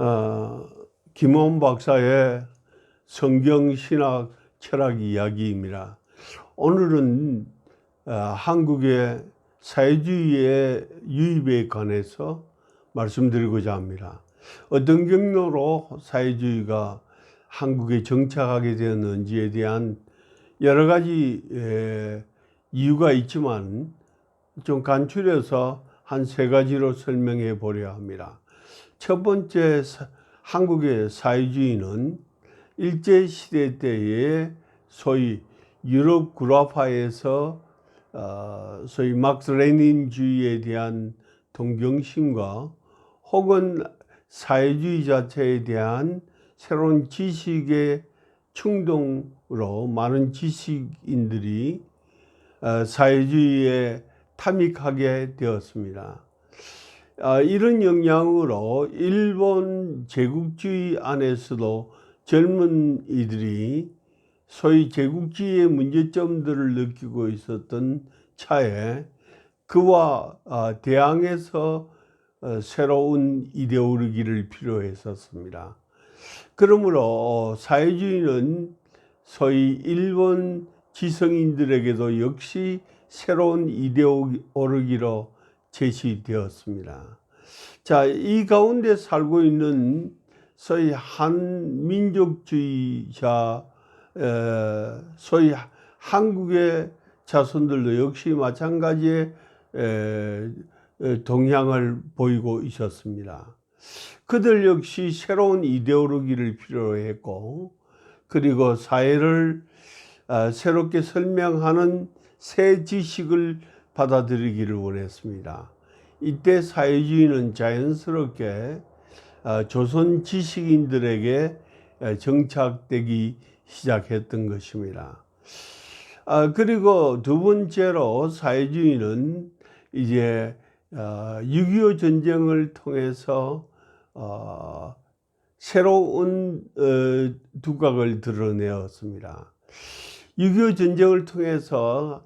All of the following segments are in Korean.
어, 김원 박사의 성경 신학 철학 이야기입니다. 오늘은 한국의 사회주의의 유입에 관해서 말씀드리고자 합니다. 어떤 경로로 사회주의가 한국에 정착하게 되었는지에 대한 여러 가지 이유가 있지만 좀 간추려서 한 세 가지로 설명해 보려 합니다. 첫 번째, 한국의 사회주의는 일제시대 때에 소위 유럽 구라파에서 소위 막스 레닌주의에 대한 동경심과 혹은 사회주의 자체에 대한 새로운 지식의 충동으로 많은 지식인들이 사회주의에 탐닉하게 되었습니다. 이런 영향으로 일본 제국주의 안에서도 젊은 이들이 소위 제국주의의 문제점들을 느끼고 있었던 차에 그와 대항해서 새로운 이데올로기를 필요했었습니다. 그러므로 사회주의는 소위 일본 지성인들에게도 역시 새로운 이데올로기로 제시되었습니다. 자, 이 가운데 살고 있는 소위 한민족주의자, 소위 한국의 자손들도 역시 마찬가지의 동향을 보이고 있었습니다. 그들 역시 새로운 이데올로기를 필요로 했고, 그리고 사회를 새롭게 설명하는 새 지식을 받아들이기를 원했습니다. 이때 사회주의는 자연스럽게 조선 지식인들에게 정착되기 시작했던 것입니다. 그리고 두 번째로 사회주의는 이제 6.25 전쟁을 통해서 새로운 두각을 드러내었습니다. 6.25 전쟁을 통해서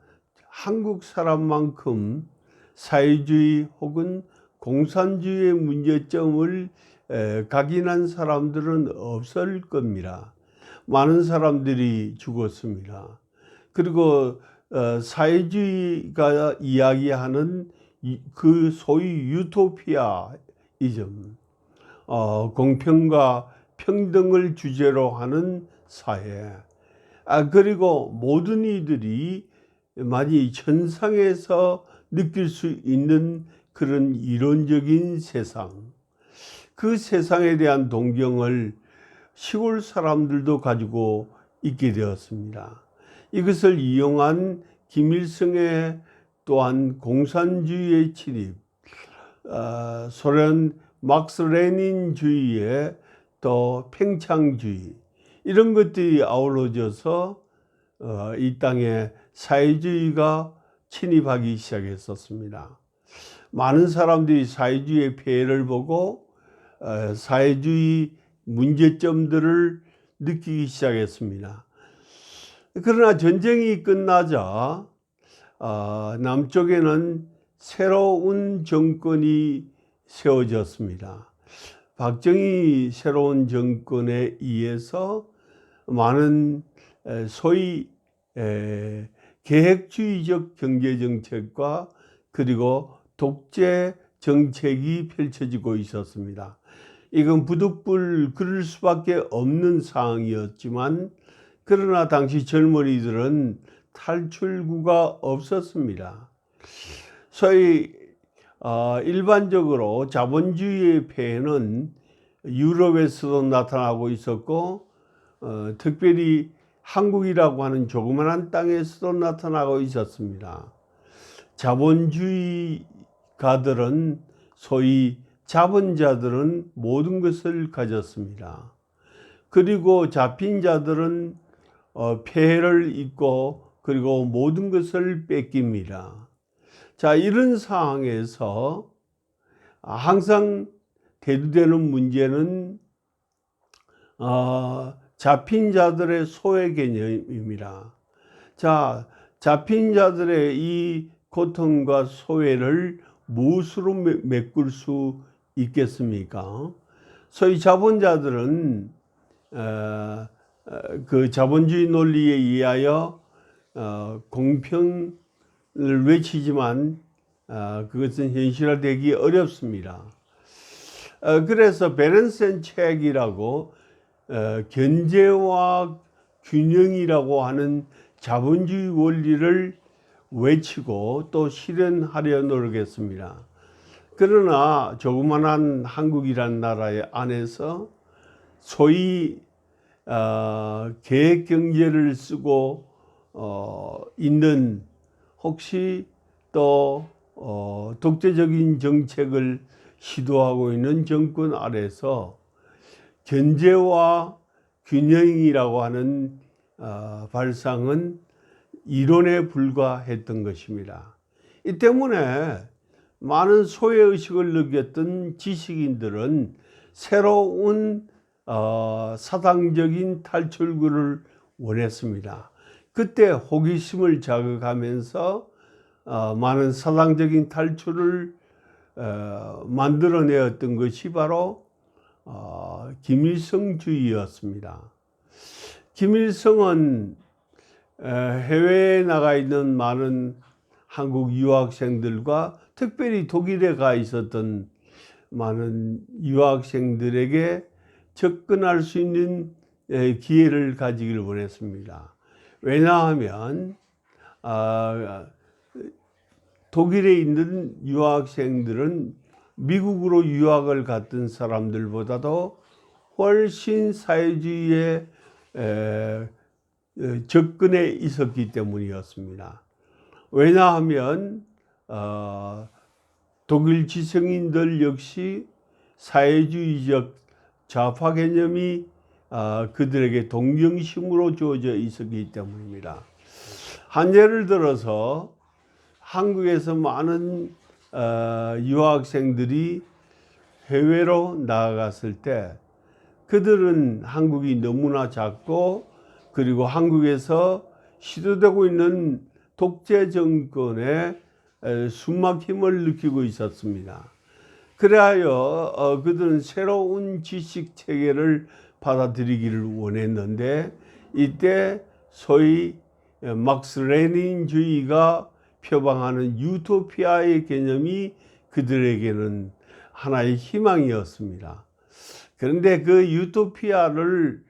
한국 사람만큼 사회주의 혹은 공산주의의 문제점을 각인한 사람들은 없을 겁니다. 많은 사람들이 죽었습니다. 그리고 사회주의가 이야기하는 그 소위 유토피아이즘, 공평과 평등을 주제로 하는 사회, 그리고 모든 이들이 많이 천상에서 느낄 수 있는 그런 이론적인 세상, 그 세상에 대한 동경을 시골 사람들도 가지고 있게 되었습니다. 이것을 이용한 김일성의 또한 공산주의의 침입, 소련 막스 레닌주의의 또 팽창주의, 이런 것들이 아우러져서 이 땅에 사회주의가 침입하기 시작했었습니다. 많은 사람들이 사회주의의 폐해를 보고 사회주의 문제점들을 느끼기 시작했습니다. 그러나 전쟁이 끝나자 남쪽에는 새로운 정권이 세워졌습니다. 박정희 새로운 정권에 의해서 많은 소위 계획주의적 경제정책과 그리고 독재 정책이 펼쳐지고 있었습니다. 이건 부득불 그럴 수밖에 없는 상황이었지만, 그러나 당시 젊은이들은 탈출구가 없었습니다. 소위 일반적으로 자본주의의 폐해는 유럽에서도 나타나고 있었고, 특별히 한국이라고 하는 조그마한 땅에서도 나타나고 있었습니다. 자본주의가들은, 소위 자본자들은 모든 것을 가졌습니다. 그리고 잡힌 자들은 폐해를 입고 그리고 모든 것을 뺏깁니다. 자, 이런 상황에서 항상 대두되는 문제는 잡힌 자들의 소외 개념입니다. 자, 잡힌 자들의 이 고통과 소외를 무엇으로 메꿀 수 있겠습니까? 소위 자본자들은 그 자본주의 논리에 의하여 공평을 외치지만 그것은 현실화되기 어렵습니다. 그래서 밸런스 앤 체크이라고 견제와 균형이라고 하는 자본주의 원리를 외치고 또 실현하려 노력했습니다. 그러나 조그만한 한국이란 나라 안에서 소위 계획 경제를 쓰고 있는, 혹시 또 독재적인 정책을 시도하고 있는 정권 아래서 견제와 균형이라고 하는 발상은 이론에 불과했던 것입니다. 이 때문에 많은 소외의식을 느꼈던 지식인들은 새로운 사상적인 탈출구를 원했습니다. 그때 호기심을 자극하면서 많은 사상적인 탈출을 만들어내었던 것이 바로 김일성주의였습니다. 김일성은 해외에 나가 있는 많은 한국 유학생들과 특별히 독일에 가 있었던 많은 유학생들에게 접근할 수 있는 기회를 가지기를 원했습니다. 왜냐하면 독일에 있는 유학생들은 미국으로 유학을 갔던 사람들보다도 훨씬 사회주의에 접근해 있었기 때문이었습니다. 왜냐하면 독일 지성인들 역시 사회주의적 좌파 개념이 그들에게 동정심으로 주어져 있었기 때문입니다. 한 예를 들어서 한국에서 많은 유학생들이 해외로 나아갔을 때 그들은 한국이 너무나 작고, 그리고 한국에서 시도되고 있는 독재 정권의 숨막힘을 느끼고 있었습니다. 그래하여 그들은 새로운 지식 체계를 받아들이기를 원했는데, 이때 소위 막스 레닌주의가 표방하는 유토피아의 개념이 그들에게는 하나의 희망이었습니다. 그런데 그 유토피아를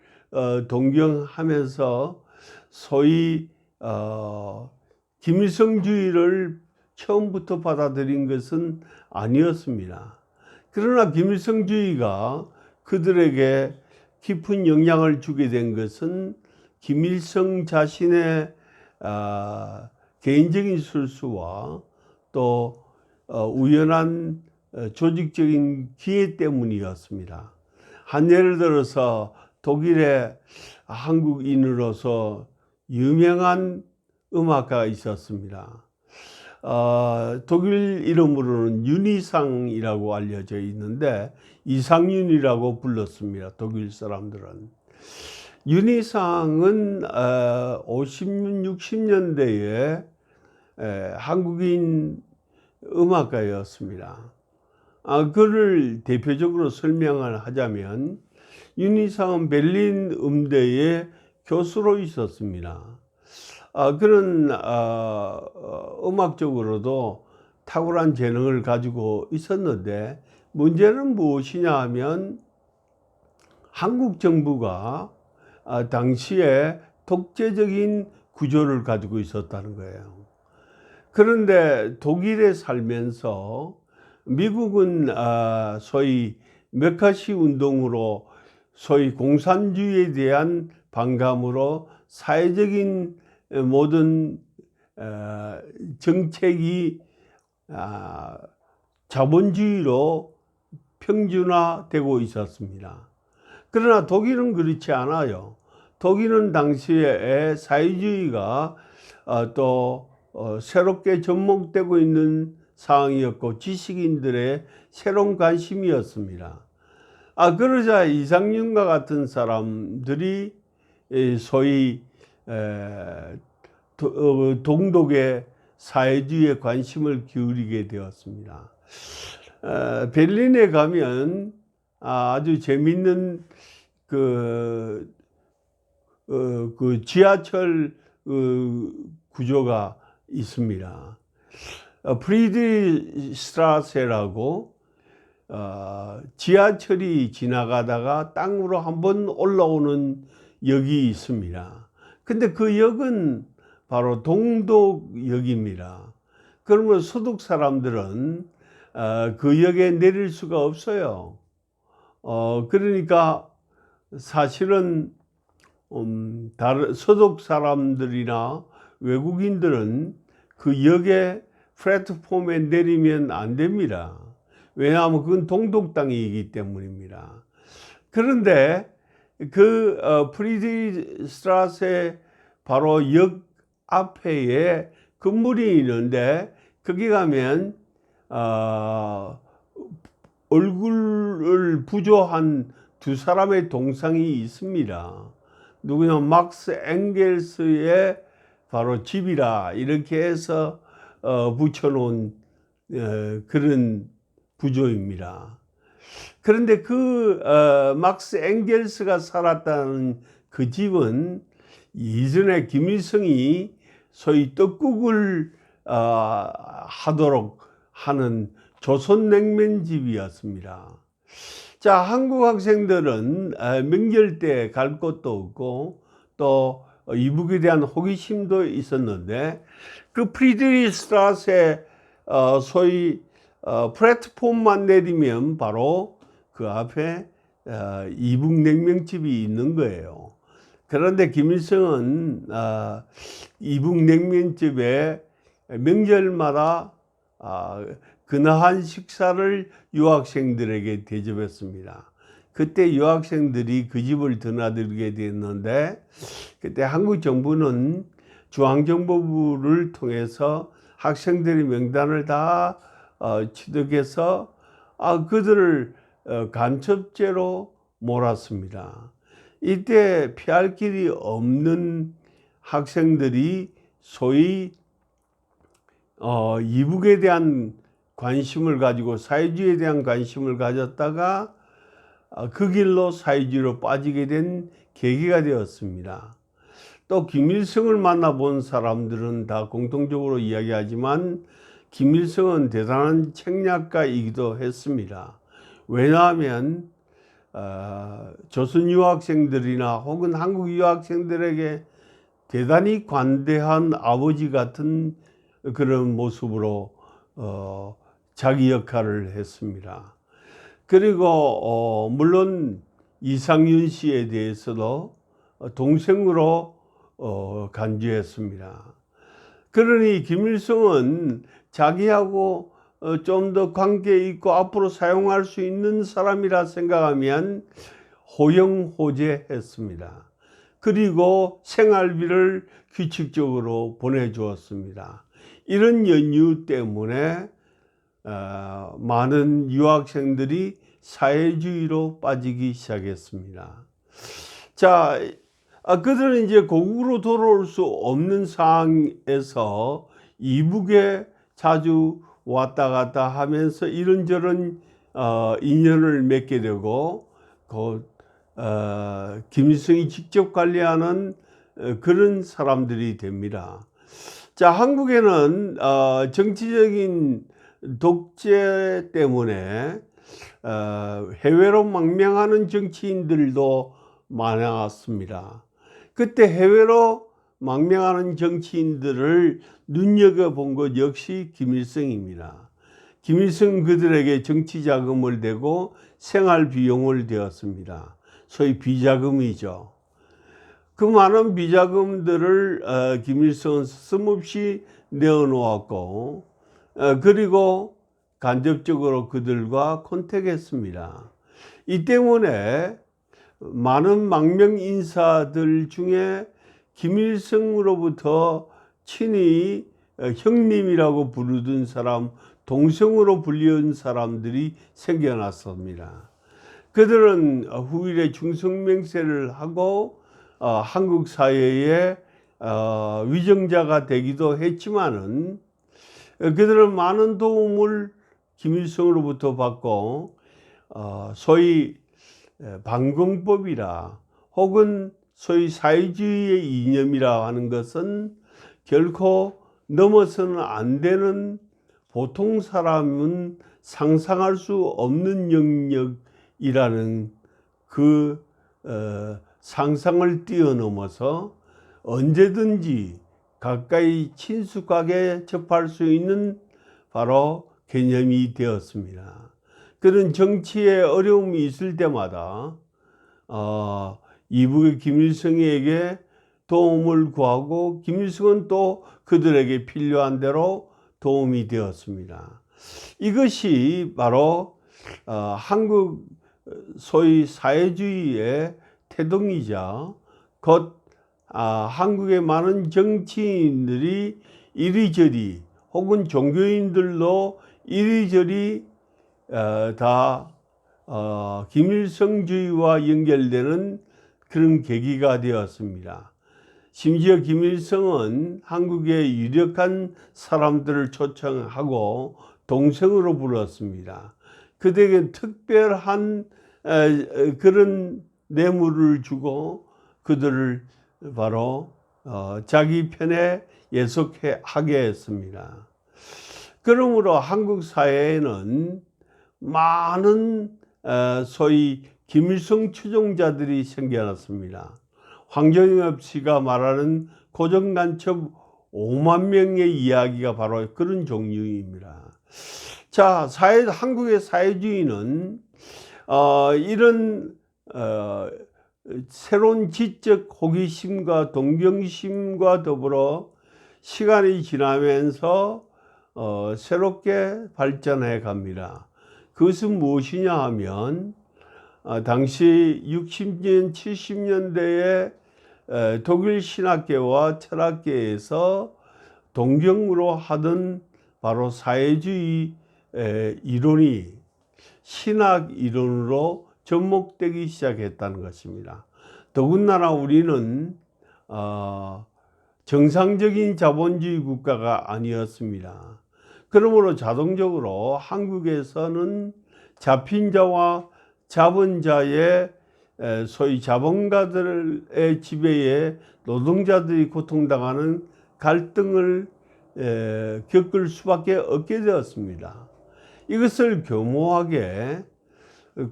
동경하면서 소위 김일성주의를 처음부터 받아들인 것은 아니었습니다. 그러나 김일성주의가 그들에게 깊은 영향을 주게 된 것은 김일성 자신의 개인적인 실수와 또 우연한 조직적인 기회 때문이었습니다. 한 예를 들어서 독일에 한국인으로서 유명한 음악가가 있었습니다. 독일 이름으로는 윤희상이라고 알려져 있는데 이상윤이라고 불렀습니다. 독일 사람들은. 윤희상은 50, 60년대에 한국인 음악가였습니다. 그를 대표적으로 설명을 하자면 윤희상은 베를린 음대의 교수로 있었습니다. 그런 음악적으로도 탁월한 재능을 가지고 있었는데, 문제는 무엇이냐 하면 한국 정부가 당시에 독재적인 구조를 가지고 있었다는 거예요. 그런데 독일에 살면서 미국은 소위 메카시 운동으로 소위 공산주의에 대한 반감으로 사회적인 모든 정책이 자본주의로 평준화되고 있었습니다. 그러나 독일은 그렇지 않아요. 독일은 당시에 사회주의가 또 새롭게 접목되고 있는 상황이었고 지식인들의 새로운 관심이었습니다. 그러자 이상윤과 같은 사람들이 소위 동독의 사회주의에 관심을 기울이게 되었습니다. 베를린에 가면 아주 재밌는 그 지하철 구조가 있습니다. 프리드리히스트라세라고 지하철이 지나가다가 땅으로 한번 올라오는 역이 있습니다. 근데 그 역은 바로 동독역입니다. 그러면 서독 사람들은 그 역에 내릴 수가 없어요. 그러니까 사실은 다른 서독 사람들이나 외국인들은 그 역에 플랫폼에 내리면 안 됩니다. 왜냐하면 그건 동독 땅이기 때문입니다. 그런데 그 프리드리히스트라세 바로 역 앞에 건물이 있는데 거기 가면 얼굴을 부조한 두 사람의 동상이 있습니다. 누구냐, 막스 엥겔스의 바로 집이라 이렇게 해서 붙여놓은 그런 부조입니다. 그런데 그 막스 엥겔스가 살았다는 그 집은 이전에 김일성이 소위 떡국을 하도록 하는 조선냉면집이었습니다. 자, 한국 학생들은 명절 때 갈 곳도 없고 또 이북에 대한 호기심도 있었는데 그 프리드리히스트라세 소위 플랫폼만 내리면 바로 그 앞에 이북 냉면집이 있는 거예요. 그런데 김일성은 이북 냉면집에 명절마다 근하한 식사를 유학생들에게 대접했습니다. 그때 유학생들이 그 집을 드나들게 됐는데 그때 한국 정부는 중앙정보부를 통해서 학생들의 명단을 다 취득해서 그들을 간첩죄로 몰았습니다. 이때 피할 길이 없는 학생들이 소위 이북에 대한 관심을 가지고 사회주의에 대한 관심을 가졌다가 그 길로 사회주의로 빠지게 된 계기가 되었습니다. 또 김일성을 만나본 사람들은 다 공통적으로 이야기하지만 김일성은 대단한 책략가이기도 했습니다. 왜냐하면 조선 유학생들이나 혹은 한국 유학생들에게 대단히 관대한 아버지 같은 그런 모습으로 자기 역할을 했습니다. 그리고 물론 이상윤 씨에 대해서도 동생으로 간주했습니다. 그러니 김일성은 자기하고 좀 더 관계 있고 앞으로 사용할 수 있는 사람이라 생각하면 호영호재했습니다. 그리고 생활비를 규칙적으로 보내주었습니다. 이런 연유 때문에 많은 유학생들이 사회주의로 빠지기 시작했습니다. 자, 그들은 이제 고국으로 돌아올 수 없는 상황에서 이북에 자주 왔다 갔다 하면서 이런저런 인연을 맺게 되고 김일성이 직접 관리하는 그런 사람들이 됩니다. 자, 한국에는 정치적인 독재 때문에 해외로 망명하는 정치인들도 많았습니다. 그때 해외로 망명하는 정치인들을 눈여겨본 것 역시 김일성입니다. 김일성 그들에게 정치 자금을 대고 생활 비용을 대었습니다. 소위 비자금이죠. 그 많은 비자금들을 김일성은 스스럼없이 내어놓았고 그리고 간접적으로 그들과 컨택했습니다. 이 때문에 많은 망명 인사들 중에 김일성으로부터 친히 형님이라고 부르던 사람, 동생으로 불리운 사람들이 생겨났습니다. 그들은 후일에 충성맹세를 하고 한국 사회의 위정자가 되기도 했지만은 그들은 많은 도움을 김일성으로부터 받고 소위 반공법이라 혹은 소위 사회주의의 이념이라 하는 것은 결코 넘어서는 안 되는, 보통 사람은 상상할 수 없는 영역이라는 그 상상을 뛰어넘어서 언제든지 가까이 친숙하게 접할 수 있는 바로 개념이 되었습니다. 그런 정치에 어려움이 있을 때마다 이북의 김일성에게 도움을 구하고 김일성은 또 그들에게 필요한 대로 도움이 되었습니다. 이것이 바로 한국 소위 사회주의의 태동이자 곧 한국의 많은 정치인들이 이리저리 혹은 종교인들도 이리저리 다 김일성주의와 연결되는 그런 계기가 되었습니다. 심지어 김일성은 한국의 유력한 사람들을 초청하고 동생으로 불렀습니다. 그들에게 특별한 그런 뇌물을 주고 그들을 바로 자기 편에 예속하게 했습니다. 그러므로 한국 사회에는 많은 소위 김일성 추종자들이 생겨났습니다. 황정엽 씨가 말하는 고정간첩 5만 명의 이야기가 바로 그런 종류입니다. 자, 한국의 사회주의는 이런 새로운 지적 호기심과 동경심과 더불어 시간이 지나면서 새롭게 발전해 갑니다. 그것은 무엇이냐 하면 당시 60년, 70년대에 독일 신학계와 철학계에서 동경으로 하던 바로 사회주의 이론이 신학 이론으로 접목되기 시작했다는 것입니다. 더군다나 우리는 정상적인 자본주의 국가가 아니었습니다. 그러므로 자동적으로 한국에서는 잡힌 자와 잡은 자의 소위 자본가들의 지배에 노동자들이 고통당하는 갈등을 겪을 수밖에 없게 되었습니다. 이것을 교모하게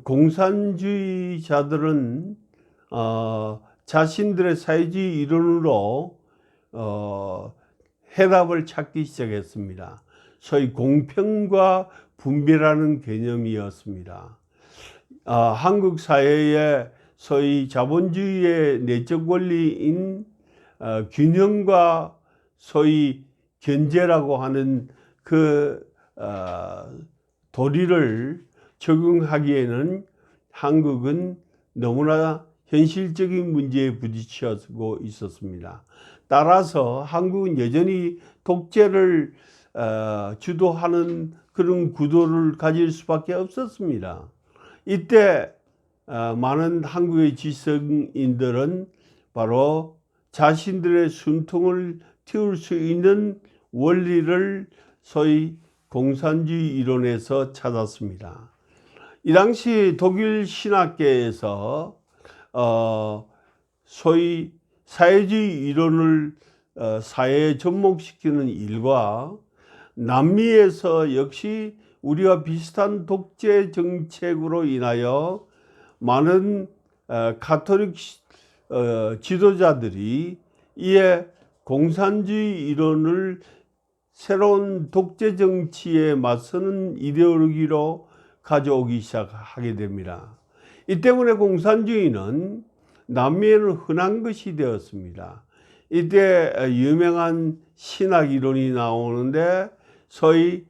공산주의자들은 자신들의 사회주의 이론으로 해답을 찾기 시작했습니다. 소위 공평과 분배라는 개념이었습니다. 한국 사회의 소위 자본주의의 내적 원리인 균형과 소위 견제라고 하는 그 도리를 적용하기에는 한국은 너무나 현실적인 문제에 부딪히고 있었습니다. 따라서 한국은 여전히 독재를 주도하는 그런 구도를 가질 수밖에 없었습니다. 이때 많은 한국의 지성인들은 바로 자신들의 숨통을 틔울 수 있는 원리를 소위 공산주의 이론에서 찾았습니다. 이 당시 독일 신학계에서 소위 사회주의 이론을 사회에 접목시키는 일과 남미에서 역시 우리와 비슷한 독재 정책으로 인하여 많은 가톨릭 지도자들이 이에 공산주의 이론을 새로운 독재 정치에 맞서는 이데올로기로 가져오기 시작하게 됩니다. 이 때문에 공산주의는 남미에는 흔한 것이 되었습니다. 이때 유명한 신학 이론이 나오는데 소위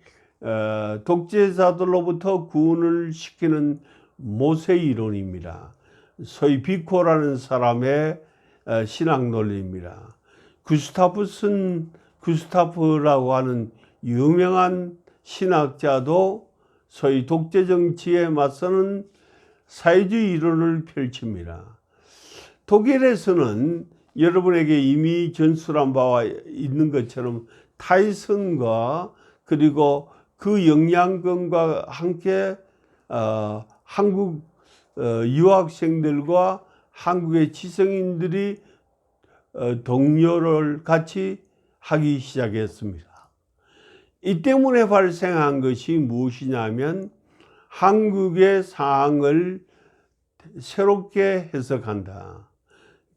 독재자들로부터 구원을 시키는 모세 이론입니다. 소위 비코라는 사람의 신학 논리입니다. 구스타프라고 하는 유명한 신학자도 소위 독재 정치에 맞서는 사회주의 이론을 펼칩니다. 독일에서는 여러분에게 이미 전수한 바와 있는 것처럼 타이슨과 그리고 그 영향권과 함께 한국 유학생들과 한국의 지성인들이 동료를 같이 하기 시작했습니다. 이 때문에 발생한 것이 무엇이냐면 한국의 상황을 새롭게 해석한다.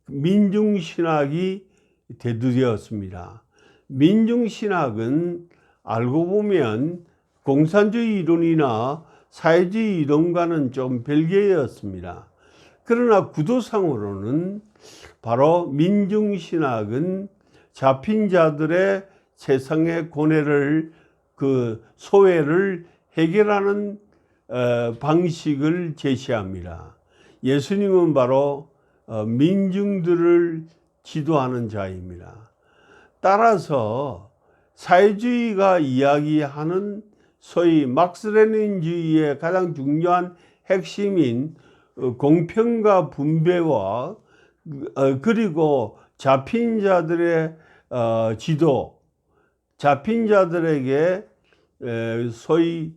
민중신학이 대두되었습니다. 민중신학은 알고 보면 공산주의 이론이나 사회주의 이론과는 좀 별개였습니다. 그러나 구도상으로는 바로 민중신학은 잡힌 자들의 세상의 고뇌를 소외를 해결하는 방식을 제시합니다. 예수님은 바로 민중들을 지도하는 자입니다. 따라서 사회주의가 이야기하는 소위 막스 레닌주의의 가장 중요한 핵심인 공평과 분배와 그리고 잡힌 자들의 지도, 잡힌 자들에게 소위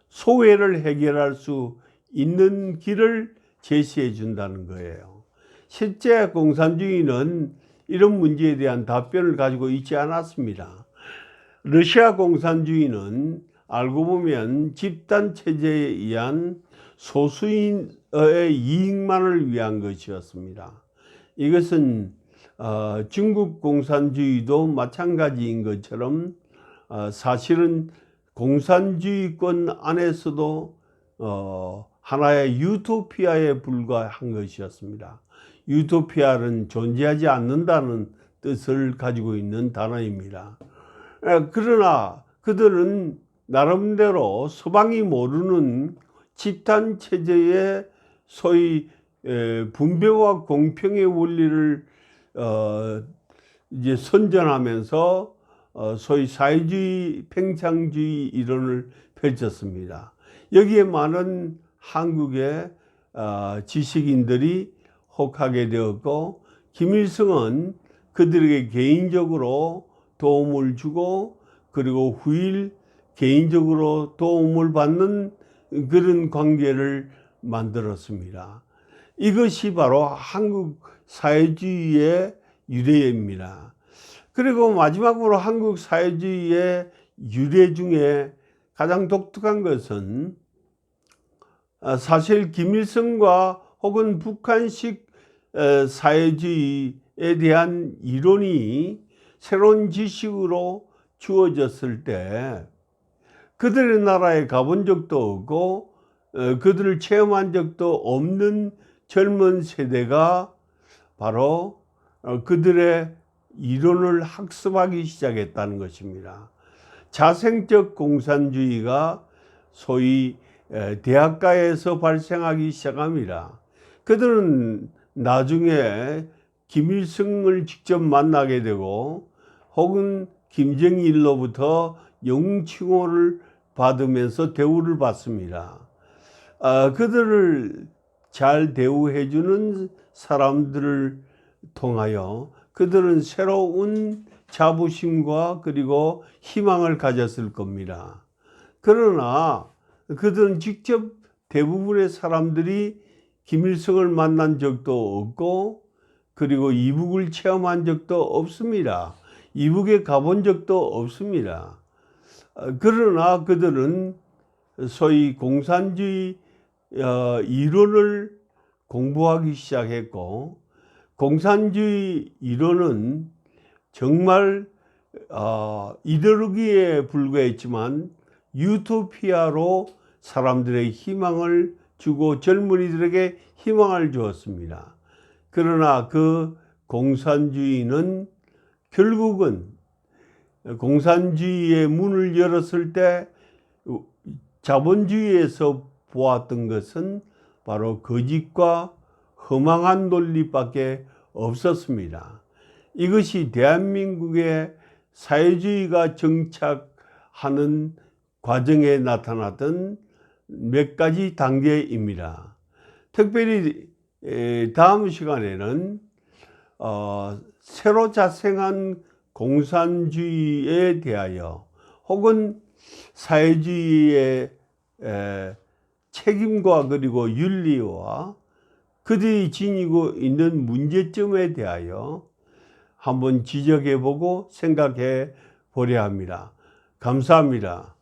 소외를 해결할 수 있는 길을 제시해 준다는 거예요. 실제 공산주의는 이런 문제에 대한 답변을 가지고 있지 않았습니다. 러시아 공산주의는 알고 보면 집단 체제에 의한 소수인의 이익만을 위한 것이었습니다. 이것은 중국 공산주의도 마찬가지인 것처럼 사실은 공산주의권 안에서도 하나의 유토피아에 불과한 것이었습니다. 유토피아는 존재하지 않는다는 뜻을 가지고 있는 단어입니다. 그러나 그들은 나름대로 서방이 모르는 집단 체제의 소위 분배와 공평의 원리를 이제 선전하면서 소위 사회주의, 팽창주의 이론을 펼쳤습니다. 여기에 많은 한국의 지식인들이 혹하게 되었고, 김일성은 그들에게 개인적으로 도움을 주고 그리고 후일 개인적으로 도움을 받는 그런 관계를 만들었습니다. 이것이 바로 한국 사회주의의 유래입니다. 그리고 마지막으로 한국 사회주의의 유래 중에 가장 독특한 것은 사실 김일성과 혹은 북한식 사회주의에 대한 이론이 새로운 지식으로 주어졌을 때 그들의 나라에 가본 적도 없고 그들을 체험한 적도 없는 젊은 세대가 바로 그들의 이론을 학습하기 시작했다는 것입니다. 자생적 공산주의가 소위 대학가에서 발생하기 시작합니다. 그들은 나중에 김일성을 직접 만나게 되고 혹은 김정일로부터 영웅 칭호를 받으면서 대우를 받습니다. 그들을 잘 대우해주는 사람들을 통하여 그들은 새로운 자부심과 그리고 희망을 가졌을 겁니다. 그러나 그들은 직접 대부분의 사람들이 김일성을 만난 적도 없고 그리고 이북을 체험한 적도 없습니다. 이북에 가본 적도 없습니다. 그러나 그들은 소위 공산주의 이론을 공부하기 시작했고, 공산주의 이론은 정말 이데올로기에 불과했지만 유토피아로 사람들의 희망을 주고 젊은이들에게 희망을 주었습니다. 그러나 그 공산주의는 결국은 공산주의의 문을 열었을 때 자본주의에서 보았던 것은 바로 거짓과 허망한 논리밖에 없었습니다. 이것이 대한민국의 사회주의가 정착하는 과정에 나타났던 몇 가지 단계입니다. 특별히 다음 시간에는 새로 자생한 공산주의에 대하여 혹은 사회주의의 책임과 그리고 윤리와 그들이 지니고 있는 문제점에 대하여 한번 지적해 보고 생각해 보려 합니다. 감사합니다.